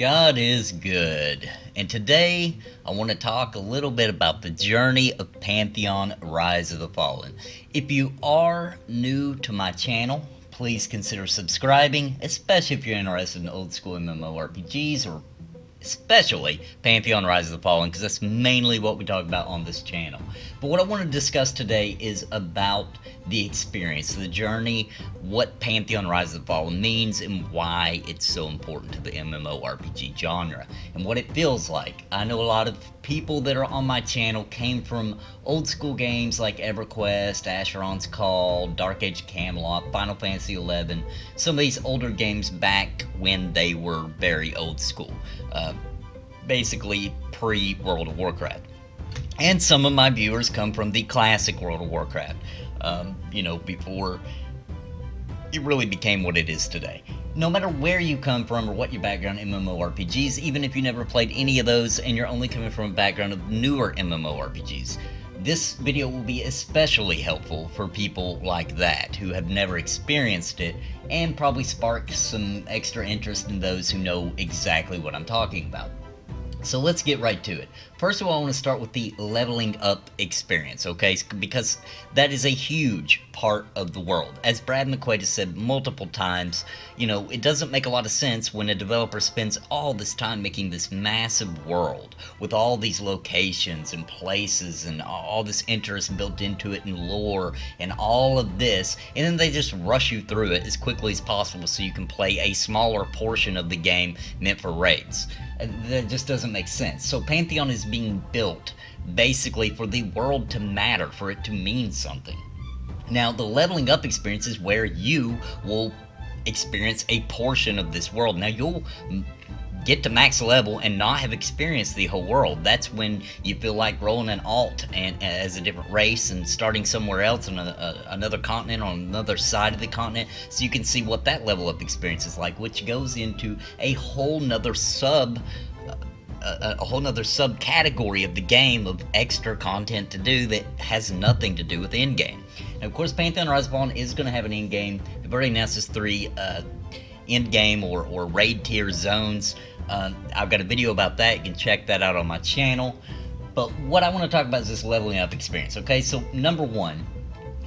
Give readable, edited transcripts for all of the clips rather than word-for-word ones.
God is good. And today I want to talk a little bit about the journey of Pantheon Rise of the Fallen. If you are new to my channel, please consider subscribing, especially if you're interested in old school MMORPGs or especially Pantheon Rise of the Fallen, because that's mainly what we talk about on this channel. But what I want to discuss today is about the experience, the journey, what Pantheon Rise of the Fallen means, and why it's so important to the MMORPG genre, and what it feels like. I know a lot of people that are on my channel came from old school games like EverQuest, Asheron's Call, Dark Age Camelot, Final Fantasy XI, some of these older games back when they were very old school. Basically pre-World of Warcraft. And some of my viewers come from the classic World of Warcraft, before it really became what it is today. No matter where you come from or what your background in MMORPGs, even if you never played any of those and you're only coming from a background of newer MMORPGs, this video will be especially helpful for people like that who have never experienced it, and probably spark some extra interest in those who know exactly what I'm talking about. So let's get right to it. First of all, I want to start with the leveling up experience, okay? Because that is a huge part of the world. As Brad McQuaid has said multiple times, it doesn't make a lot of sense when a developer spends all this time making this massive world with all these locations and places and all this interest built into it and lore and all of this, and then they just rush you through it as quickly as possible so you can play a smaller portion of the game meant for raids. That just doesn't make sense. So Pantheon is being built basically for the world to matter, for it to mean something. Now, the leveling up experience is where you will experience a portion of this world. Now, you'll get to max level and not have experienced the whole world. That's when you feel like rolling an alt and as a different race and starting somewhere else on another continent, on another side of the continent, so you can see what that level up experience is like, which goes into a whole nother subcategory of the game of extra content to do that has nothing to do with the end game. Now, of course, Pantheon Rise of the Fallen is going to have an end game. They've already announced this 3 end game or raid tier zones. I've got a video about that. You can check that out on my channel. But what I want to talk about is this leveling up experience. Okay, so number one,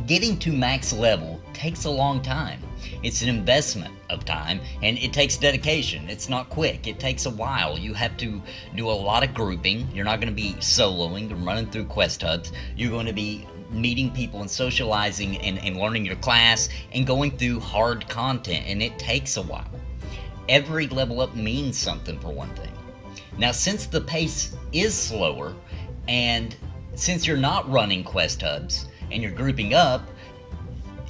getting to max level takes a long time. It's an investment of time, and it takes dedication. It's not quick. It takes a while. You have to do a lot of grouping. You're not going to be soloing and running through quest hubs. You're going to be meeting people and socializing and learning your class and going through hard content, and it takes a while. Every level up means something, for one thing. Now, since the pace is slower, and since you're not running quest hubs and you're grouping up,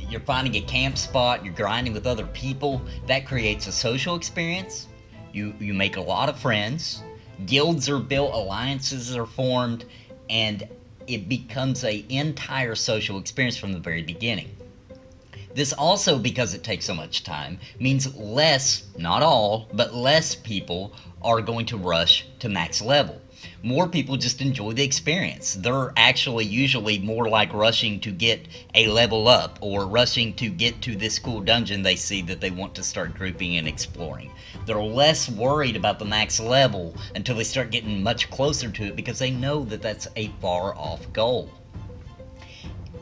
you're finding a camp spot, you're grinding with other people, that creates a social experience. You make a lot of friends, guilds are built, alliances are formed, and it becomes an entire social experience from the very beginning. This also, because it takes so much time, means less, not all, but less people are going to rush to max level. More people just enjoy the experience. They're actually usually more like rushing to get a level up or rushing to get to this cool dungeon they see that they want to start grouping and exploring. They're less worried about the max level until they start getting much closer to it because they know that that's a far off goal.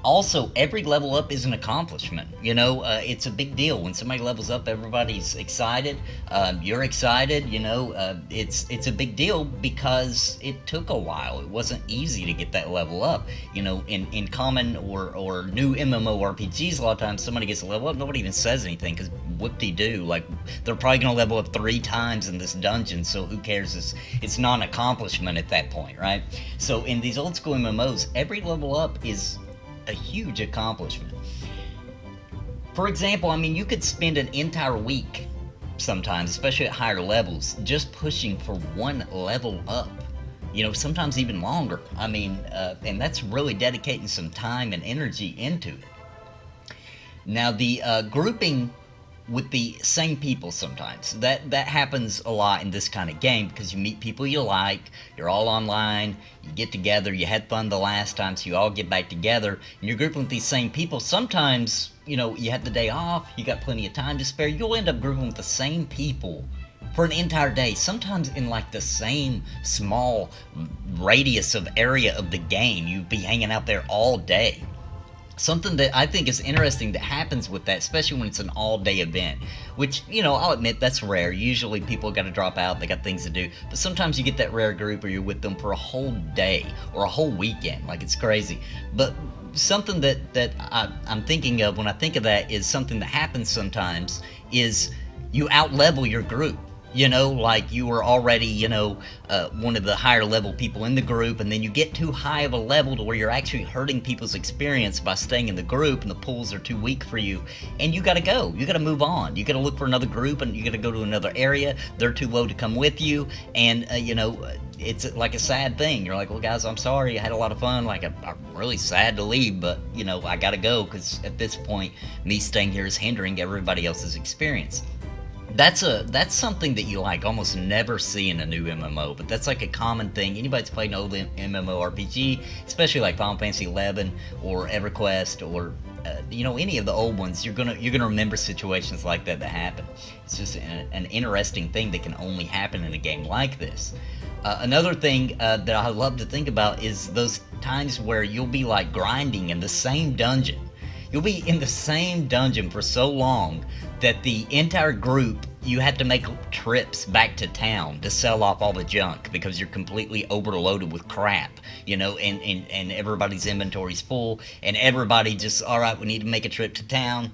Also, every level up is an accomplishment. It's a big deal. When somebody levels up, everybody's excited. You're excited. It's a big deal because it took a while. It wasn't easy to get that level up. In common or new MMORPGs, a lot of times somebody gets a level up, nobody even says anything because whoop-de-doo. Like, they're probably going to level up 3 times in this dungeon, so who cares? It's not an accomplishment at that point, right? So in these old school MMOs, every level up is a huge accomplishment. For example, you could spend an entire week sometimes, especially at higher levels, just pushing for 1 level up. Sometimes even longer. And that's really dedicating some time and energy into it. Now, the grouping with the same people sometimes. That happens a lot in this kind of game because you meet people you like, you're all online, you get together, you had fun the last time, so you all get back together, and you're grouping with these same people. Sometimes, you had the day off, you got plenty of time to spare, you'll end up grouping with the same people for an entire day, sometimes in like the same small radius of area of the game. You'd be hanging out there all day. Something that I think is interesting that happens with that, especially when it's an all-day event, which, I'll admit that's rare. Usually people got to drop out, they got things to do, but sometimes you get that rare group where you're with them for a whole day or a whole weekend. Like, it's crazy. But something that I'm thinking of when I think of that is something that happens sometimes is you out-level your group. Like you were already, one of the higher level people in the group, and then you get too high of a level to where you're actually hurting people's experience by staying in the group, and the pools are too weak for you, and you gotta go. You gotta move on. You gotta look for another group, and you gotta go to another area. They're too low to come with you, and, it's like a sad thing. You're like, well, guys, I'm sorry. I had a lot of fun. Like, I'm really sad to leave, but, I gotta go, because at this point, me staying here is hindering everybody else's experience. That's something that you like almost never see in a new MMO, but that's like a common thing. Anybody that's played an old MMORPG, especially like Final Fantasy 11 or EverQuest or any of the old ones, you're gonna remember situations like that happen. It's just an interesting thing that can only happen in a game like this. Another thing that I love to think about is those times where you'll be like grinding in the same dungeon. You'll be in the same dungeon for so long that the entire group, you have to make trips back to town to sell off all the junk because you're completely overloaded with crap, and everybody's inventory's full, and everybody just, all right, we need to make a trip to town,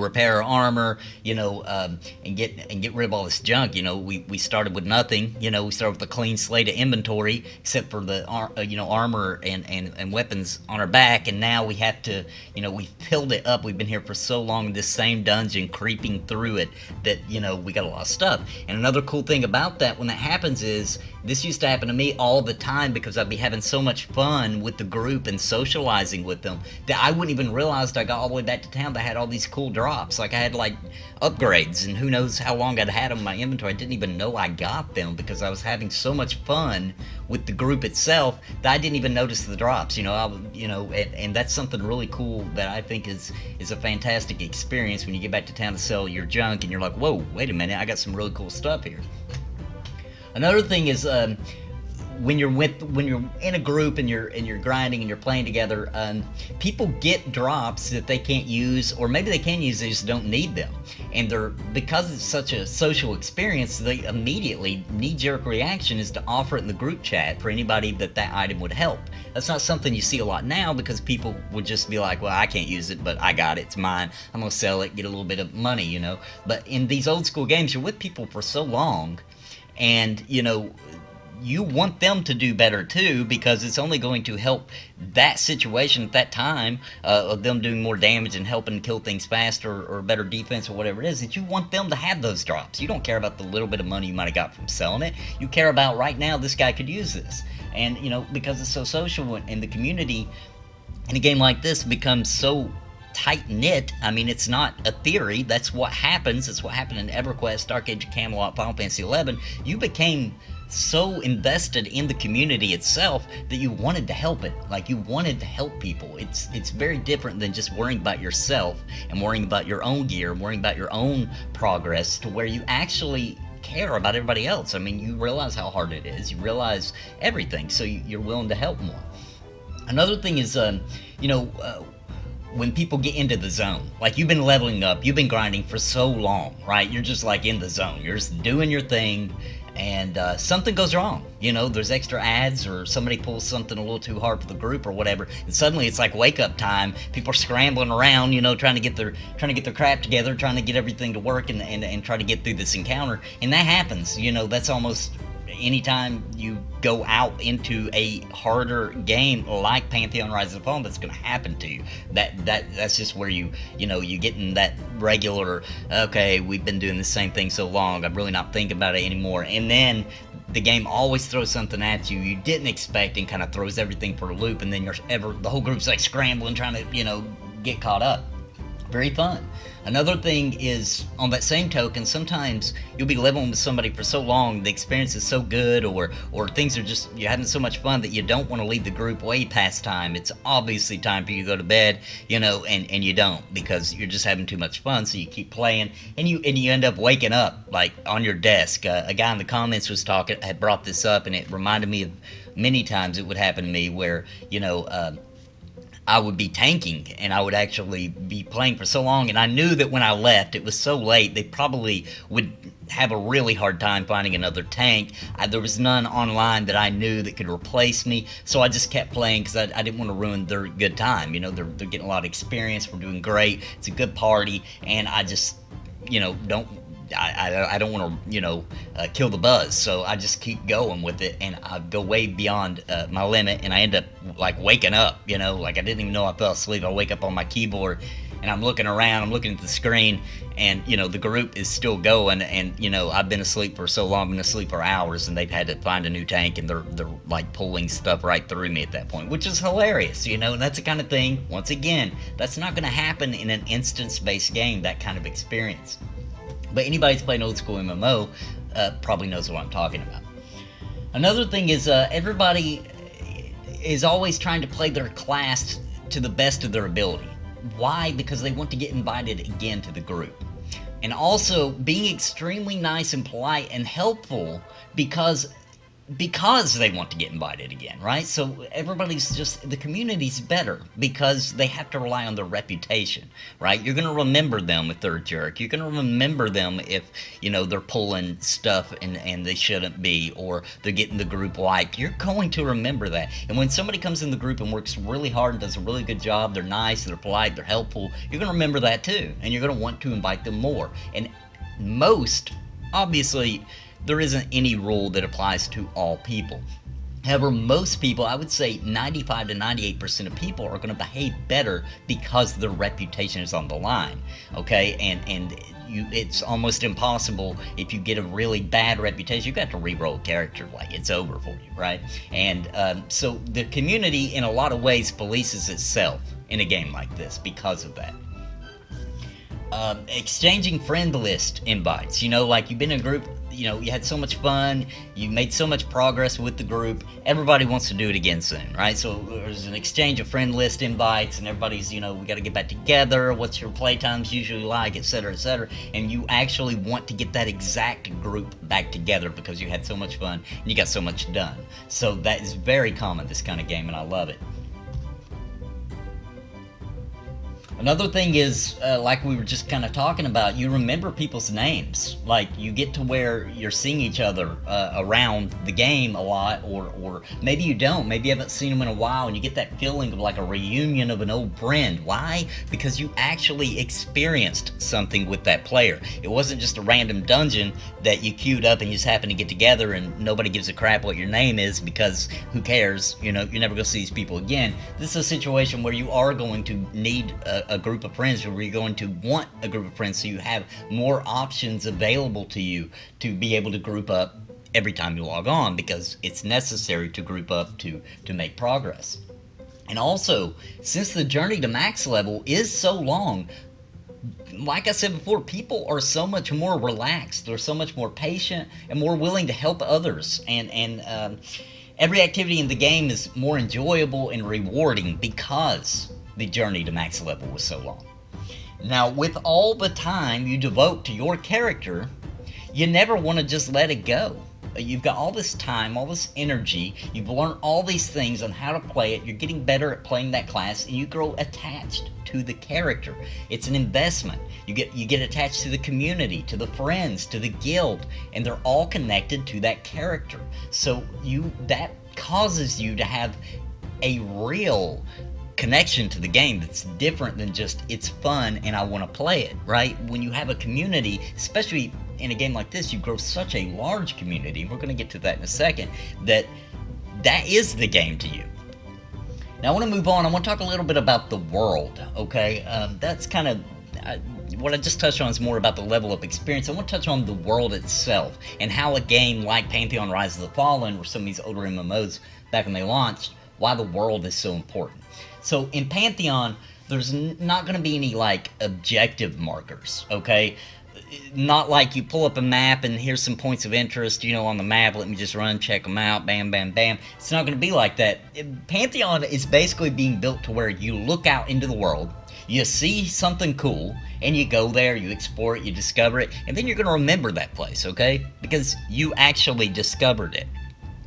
repair our armor, and get rid of all this junk. We started with nothing. We started with a clean slate of inventory, except for the armor and weapons on our back, and now we have to, we've filled it up. We've been here for so long in this same dungeon, creeping through it, that, we got a lot of stuff. And another cool thing about that, when that happens, is this used to happen to me all the time because I'd be having so much fun with the group and socializing with them that I wouldn't even realize I got all the way back to town that I had all these cool drops. Like, I had like upgrades, and who knows how long I'd had them in my inventory. I didn't even know I got them because I was having so much fun with the group itself that I didn't even notice the drops. And that's something really cool that I think is a fantastic experience when you get back to town to sell your junk, and you're like, whoa, wait a minute, I got some really cool stuff here. Another thing is when you're in a group and you're grinding and you're playing together, people get drops that they can't use, or maybe they can use, they just don't need them. And because it's such a social experience, the immediately knee-jerk reaction is to offer it in the group chat for anybody that item would help. That's not something you see a lot now, because people would just be like, well, I can't use it, but I got it, it's mine, I'm gonna sell it, get a little bit of money, But in these old school games, you're with people for so long, and you want them to do better too, because it's only going to help that situation at that time, of them doing more damage and helping kill things faster, or better defense, or whatever it is, that you want them to have those drops. You don't care about the little bit of money you might have got from selling it. You care about, right now, this guy could use this. And because it's so social in the community, in a game like this, becomes so tight-knit. I mean, it's not a theory. That's what happens. It's what happened in EverQuest, Dark Age of Camelot, Final Fantasy 11. You became so invested in the community itself that you wanted to help it. Like, you wanted to help people. It's very different than just worrying about yourself and worrying about your own gear, worrying about your own progress, to where you actually care about everybody else. I mean, you realize how hard it is. You realize everything, so you're willing to help more. Another thing is, when people get into the zone, like, you've been leveling up, you've been grinding for so long, right? You're just like in the zone. You're just doing your thing, and something goes wrong. There's extra ads, or somebody pulls something a little too hard for the group or whatever, and suddenly it's like wake up time. People are scrambling around, trying to get their crap together, trying to get everything to work, and try to get through this encounter. And that happens. That's almost anytime you go out into a harder game like Pantheon Rise of the Fallen, that's going to happen to you. That's just where you get in that regular, okay, we've been doing the same thing so long, I'm really not thinking about it anymore. And then the game always throws something at you didn't expect, and kind of throws everything for a loop, and then the whole group's like scrambling, trying to, get caught up. Very fun. Another thing is, on that same token, sometimes you'll be leveling with somebody for so long, the experience is so good, or things are just, you're having so much fun that you don't want to leave the group way past time. It's obviously time for you to go to bed, and you don't, because you're just having too much fun, so you keep playing, and you end up waking up, like, on your desk. A guy in the comments had brought this up, and it reminded me of many times it would happen to me where, I would be tanking and I would actually be playing for so long, and I knew that when I left it was so late they probably would have a really hard time finding another tank. There was none online that I knew that could replace me, so I just kept playing because I didn't want to ruin their good time. They're getting a lot of experience, we're doing great, it's a good party, and I just I don't want to, kill the buzz, so I just keep going with it, and I go way beyond my limit, and I end up, like, waking up, like I didn't even know I fell asleep. I wake up on my keyboard, and I'm looking around, I'm looking at the screen, and, the group is still going, and, I've been asleep for so long, I've been asleep for hours, and they've had to find a new tank, and they're like, pulling stuff right through me at that point, which is hilarious, and that's the kind of thing, once again, that's not going to happen in an instance-based game, that kind of experience. But anybody who's playing old school MMO probably knows what I'm talking about. Another thing is everybody is always trying to play their class to the best of their ability. Why? Because they want to get invited again to the group. And also being extremely nice and polite and helpful because they want to get invited again, right? So everybody's the community's better because they have to rely on their reputation, right? You're going to remember them if they're a jerk. You're going to remember them if, they're pulling stuff and they shouldn't be, or they're getting the group wiped. You're going to remember that. And when somebody comes in the group and works really hard and does a really good job, they're nice, they're polite, they're helpful, you're going to remember that too. And you're going to want to invite them more. And obviously, there isn't any rule that applies to all people. However, most people, I would say 95 to 98% of people are going to behave better because their reputation is on the line, okay? And it's almost impossible if you get a really bad reputation. You've got to re-roll a character like it's over for you, right? And so the community, in a lot of ways, polices itself in a game like this because of that. Exchanging friend list invites, like you've been in a group, you had so much fun, you made so much progress with the group, everybody wants to do it again soon, right? So there's an exchange of friend list invites, and everybody's, we got to get back together, what's your playtimes usually like, etc., and you actually want to get that exact group back together because you had so much fun and you got so much done. So that is very common, this kind of game, and I love it. Another thing is, like we were just kind of talking about, you remember people's names. Like, you get to where you're seeing each other around the game a lot, or maybe you don't. Maybe you haven't seen them in a while, and you get that feeling of like a reunion of an old friend. Why? Because you actually experienced something with that player. It wasn't just a random dungeon that you queued up and you just happened to get together and nobody gives a crap what your name is because who cares? You're never going to see these people again. This is a situation where you are going to need a group of friends, where you're going to want a group of friends, so you have more options available to you to be able to group up every time you log on, because it's necessary to group up to make progress. And also, since the journey to max level is so long, like I said before, people are so much more relaxed, they're so much more patient and more willing to help others, and every activity in the game is more enjoyable and rewarding because the journey to max level was so long. Now, with all the time you devote to your character, you never want to just let it go. You've got all this time, all this energy, you've learned all these things on how to play it, you're getting better at playing that class, and you grow attached to the character. It's an investment. You get attached to the community, to the friends, to the guild, and they're all connected to that character. So that causes you to have a real connection to the game that's different than just it's fun and I want to play it, right? When you have a community, especially in a game like this, you grow such a large community, and we're going to get to that in a second, that is the game to you. Now I want to move on. I want to talk a little bit about the world, okay? That's kind of what I just touched on is more about the level of experience. I want to touch on the world itself and how a game like Pantheon Rise of the Fallen, or some of these older MMOs back when they launched, why the world is so important. So in Pantheon, there's not going to be any like objective markers, okay? Not like you pull up a map and here's some points of interest, on the map, let me just run, check them out, bam, bam, bam. It's not going to be like that. Pantheon is basically being built to where you look out into the world, you see something cool, and you go there, you explore it, you discover it, and then you're going to remember that place, okay? Because you actually discovered it.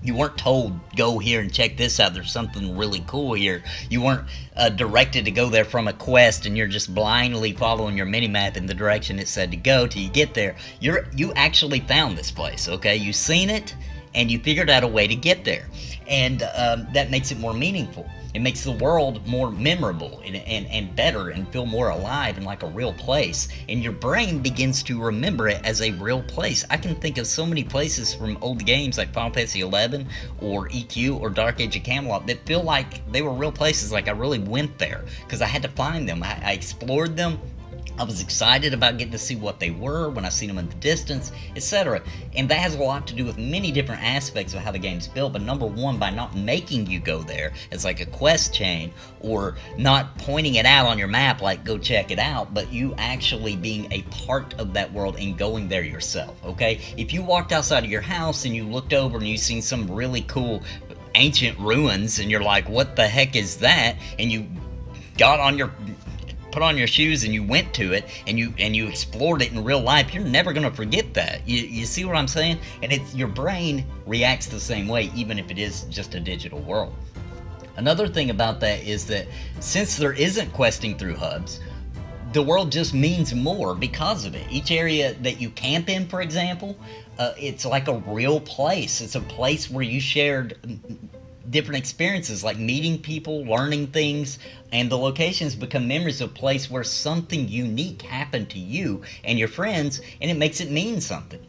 You weren't told, go here and check this out, there's something really cool here. You weren't directed to go there from a quest, and you're just blindly following your minimap in the direction it said to go till you get there. You actually found this place, okay? You've seen it, and you figured out a way to get there. And that makes it more meaningful. It makes the world more memorable and better and feel more alive and like a real place. And your brain begins to remember it as a real place. I can think of so many places from old games like Final Fantasy XI or EQ or Dark Age of Camelot that feel like they were real places, like I really went there because I had to find them. I explored them. I was excited about getting to see what they were when I seen them in the distance, etc. And that has a lot to do with many different aspects of how the game's built. But number one, by not making you go there as like a quest chain, or not pointing it out on your map like go check it out, but you actually being a part of that world and going there yourself, okay? If you walked outside of your house and you looked over and you seen some really cool ancient ruins and you're like, what the heck is that? And you put on your shoes and you went to it and you explored it in real life, you're never going to forget that. You see what I'm saying? And it's your brain reacts the same way, even if it is just a digital world. Another thing about that is that since there isn't questing through hubs, the world just means more because of it. Each area that you camp in, for example, it's like a real place. It's a place where you shared different experiences, like meeting people, learning things, and the locations become memories of a place where something unique happened to you and your friends, and it makes it mean something.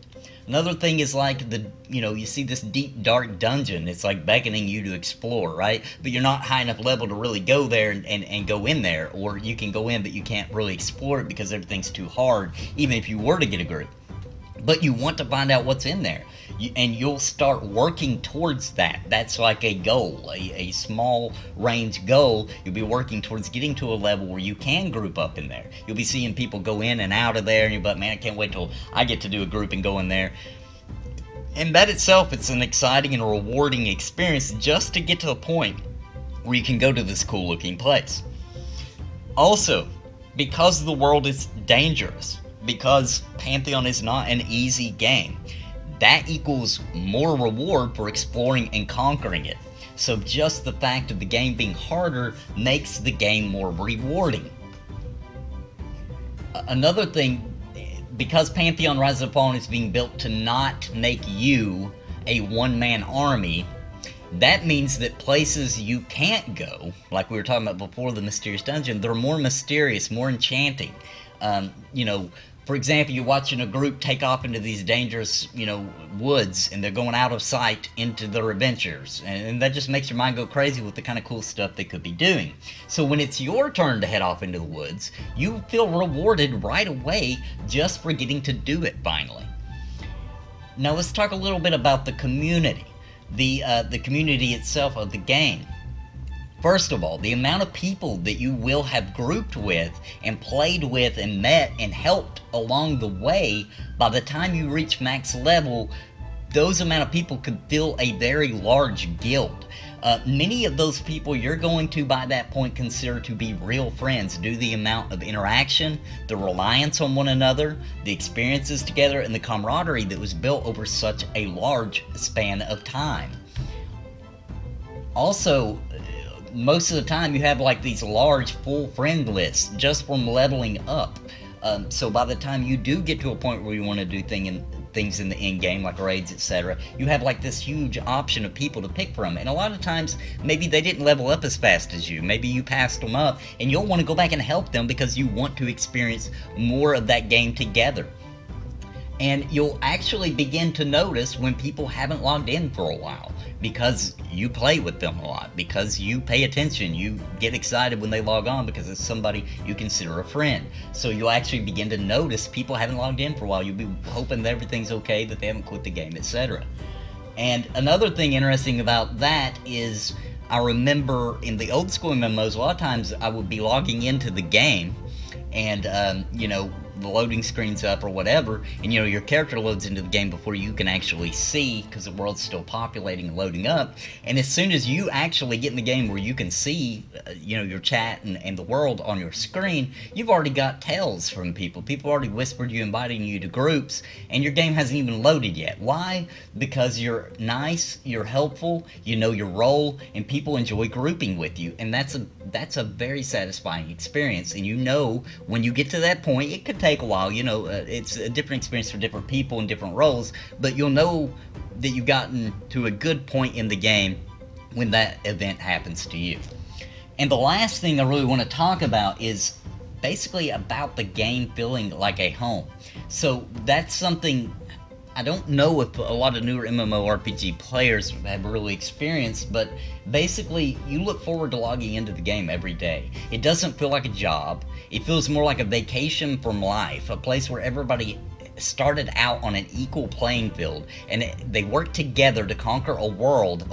Another thing is like you see this deep, dark dungeon. It's like beckoning you to explore, right? But you're not high enough level to really go there and go in there. Or you can go in, but you can't really explore it because everything's too hard, even if you were to get a group. But you want to find out what's in there, and you'll start working towards that. That's like a goal, a small range goal. You'll be working towards getting to a level where you can group up in there. You'll be seeing people go in and out of there, and you're like, man, I can't wait till I get to do a group and go in there. And that itself, it's an exciting and rewarding experience just to get to the point where you can go to this cool looking place. Also, because the world is dangerous, because Pantheon is not an easy game, that equals more reward for exploring and conquering it. So just the fact of the game being harder makes the game more rewarding. Another thing, because Pantheon Rise of the Fallen is being built to not make you a one-man army, that means that places you can't go, like we were talking about before, the mysterious dungeon, they're more mysterious, more enchanting. For example, you're watching a group take off into these dangerous, woods, and they're going out of sight into their adventures. And that just makes your mind go crazy with the kind of cool stuff they could be doing. So when it's your turn to head off into the woods, you feel rewarded right away just for getting to do it finally. Now let's talk a little bit about the community, the community itself of the game. First of all, the amount of people that you will have grouped with and played with and met and helped along the way, by the time you reach max level, those amount of people could fill a very large guild. Many of those people you're going to, by that point, consider to be real friends due to the amount of interaction, the reliance on one another, the experiences together, and the camaraderie that was built over such a large span of time. Also, most of the time you have like these large full friend lists just from leveling up. So by the time you do get to a point where you want to do things in the end game, like raids, etc., you have like this huge option of people to pick from. And a lot of times, maybe they didn't level up as fast as you. Maybe you passed them up, and you'll want to go back and help them because you want to experience more of that game together. And you'll actually begin to notice when people haven't logged in for a while, because you play with them a lot, because you pay attention, you get excited when they log on because it's somebody you consider a friend. So you'll actually begin to notice people haven't logged in for a while. You'll be hoping that everything's okay, that they haven't quit the game, etc. And another thing interesting about that is I remember in the old school MMOs, a lot of times I would be logging into the game, and you know, the loading screen's up or whatever, and you know, your character loads into the game before you can actually see, because the world's still populating and loading up. And as soon as you actually get in the game where you can see you know, your chat and the world on your screen, you've already got tells from people. People already whispered you, inviting you to groups, and your game hasn't even loaded yet. Why? Because you're nice, you're helpful, you know your role, and people enjoy grouping with you. And that's a very satisfying experience. And you know, when you get to that point, it could take a while, you know, it's a different experience for different people and different roles, but you'll know that you've gotten to a good point in the game when that event happens to you. And the last thing I really want to talk about is basically about the game feeling like a home. So that's something I don't know if a lot of newer MMORPG players have really experienced, but basically you look forward to logging into the game every day. It doesn't feel like a job. It feels more like a vacation from life, a place where everybody started out on an equal playing field, and they worked together to conquer a world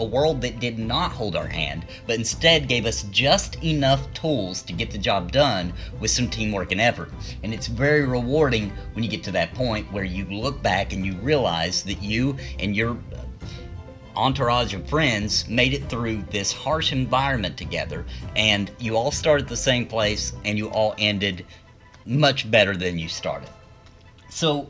that did not hold our hand, but instead gave us just enough tools to get the job done with some teamwork and effort. And it's very rewarding when you get to that point where you look back and you realize that you and your entourage of friends made it through this harsh environment together, and you all started the same place, and you all ended much better than you started. So,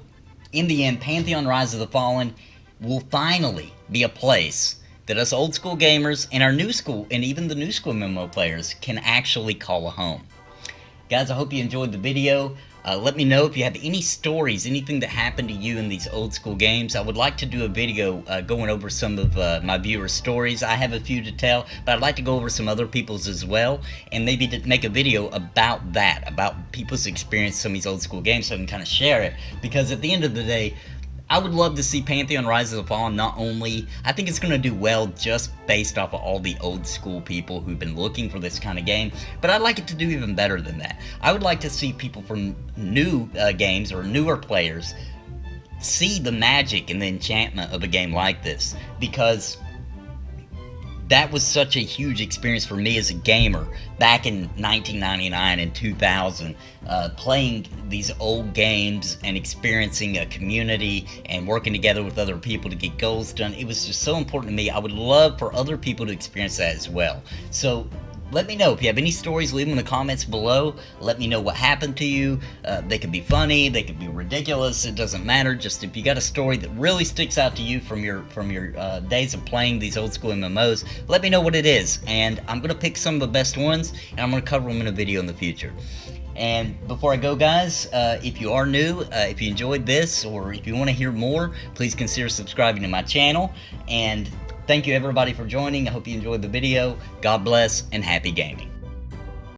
in the end, Pantheon Rise of the Fallen will finally be a place that us old school gamers and our new school, and even the new school MMO players, can actually call a home. Guys, I hope you enjoyed the video. Let me know if you have any stories, anything that happened to you in these old school games. I would like to do a video going over some of my viewers' stories. I have a few to tell, but I'd like to go over some other people's as well, and maybe to make a video about that, about people's experience in some of these old school games, so I can kind of share it. Because at the end of the day, I would love to see Pantheon Rise of the Fallen. Not only, I think it's going to do well just based off of all the old school people who've been looking for this kind of game, but I'd like it to do even better than that. I would like to see people from new games or newer players see the magic and the enchantment of a game like this, because that was such a huge experience for me as a gamer back in 1999 and 2000, playing these old games and experiencing a community and working together with other people to get goals done. It was just so important to me. I would love for other people to experience that as well. So let me know if you have any stories. Leave them in the comments below. Let me know what happened to you. They could be funny, they could be ridiculous, it doesn't matter. Just if you got a story that really sticks out to you from your days of playing these old school MMOs, let me know what it is, and I'm gonna pick some of the best ones and I'm gonna cover them in a video in the future. And before I go, guys, if you are new, if you enjoyed this, or if you want to hear more, please consider subscribing to my channel. And thank you everybody for joining. I hope you enjoyed the video. God bless and happy gaming.